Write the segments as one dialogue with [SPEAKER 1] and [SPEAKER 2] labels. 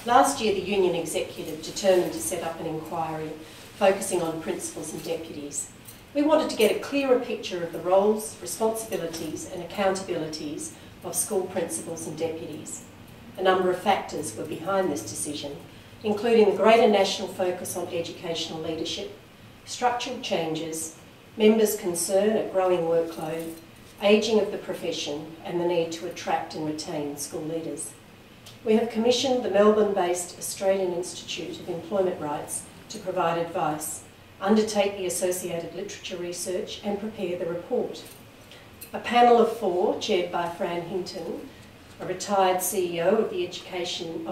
[SPEAKER 1] Last year, the Union Executive determined to set up an inquiry focusing on principals and deputies. We wanted to get a clearer picture of the roles, responsibilities and accountabilities of school principals and deputies. A number of factors were behind this decision, including the greater national focus on educational leadership, structural changes, members' concern at growing workload, ageing of the profession and the need to attract and retain school leaders. We have commissioned the Melbourne-based Australian Institute of Employment Rights to provide advice, undertake the associated literature research and prepare the report. A panel of 4, chaired by Fran Hinton, a retired CEO of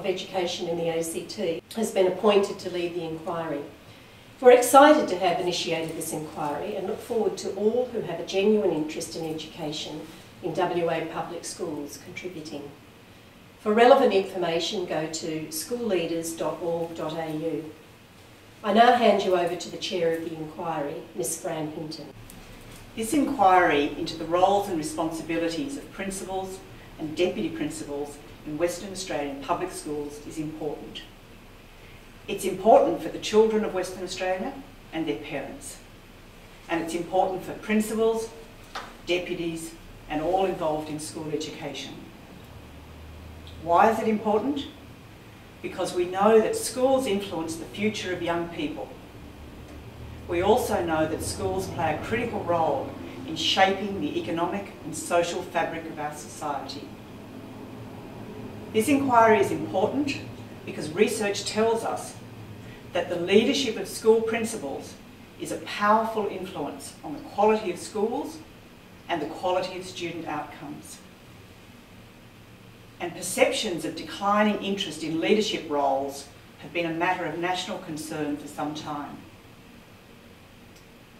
[SPEAKER 1] education in the ACT, has been appointed to lead the inquiry. We're excited to have initiated this inquiry and look forward to all who have a genuine interest in education in WA public schools contributing. For relevant information, go to schoolleaders.org.au. I now hand you over to the Chair of the inquiry, Ms Fran Hinton.
[SPEAKER 2] This inquiry into the roles and responsibilities of principals and deputy principals in Western Australian public schools is important. It's important for the children of Western Australia and their parents. And it's important for principals, deputies and all involved in school education. Why is it important? Because we know that schools influence the future of young people. We also know that schools play a critical role in shaping the economic and social fabric of our society. This inquiry is important because research tells us that the leadership of school principals is a powerful influence on the quality of schools and the quality of student outcomes. And perceptions of declining interest in leadership roles have been a matter of national concern for some time.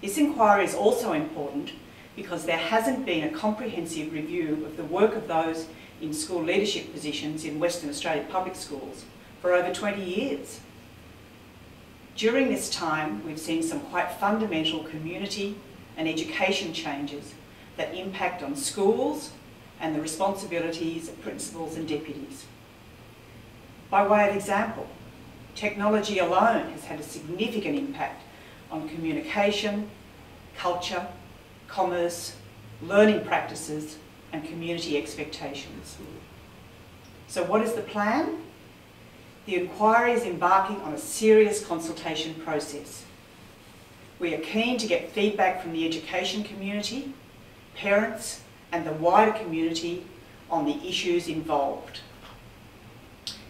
[SPEAKER 2] This inquiry is also important because there hasn't been a comprehensive review of the work of those in school leadership positions in Western Australia public schools for over 20 years. During this time, we've seen some quite fundamental community and education changes that impact on schools and the responsibilities of principals and deputies. By way of example, technology alone has had a significant impact on communication, culture, commerce, learning practices and community expectations. So what is the plan? The inquiry is embarking on a serious consultation process. We are keen to get feedback from the education community, parents and the wider community on the issues involved.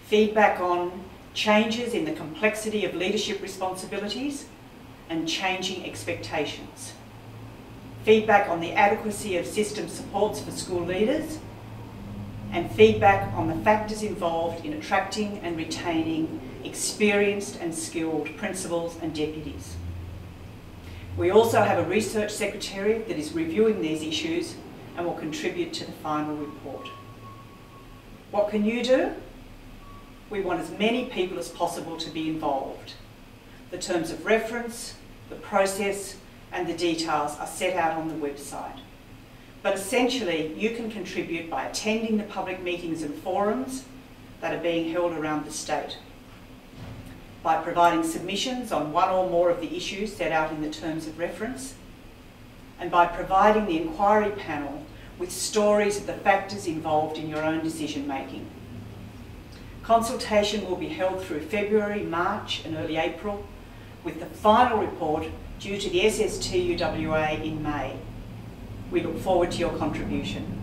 [SPEAKER 2] Feedback on changes in the complexity of leadership responsibilities and changing expectations. Feedback on the adequacy of system supports for school leaders, and feedback on the factors involved in attracting and retaining experienced and skilled principals and deputies. We also have a research secretariat that is reviewing these issues and will contribute to the final report. What can you do? We want as many people as possible to be involved. The terms of reference, the process and the details are set out on the website. But essentially, you can contribute by attending the public meetings and forums that are being held around the state, by providing submissions on one or more of the issues set out in the terms of reference, and by providing the inquiry panel with stories of the factors involved in your own decision making. Consultation will be held through February, March and early April, with the final report due to the SSTUWA in May. We look forward to your contribution.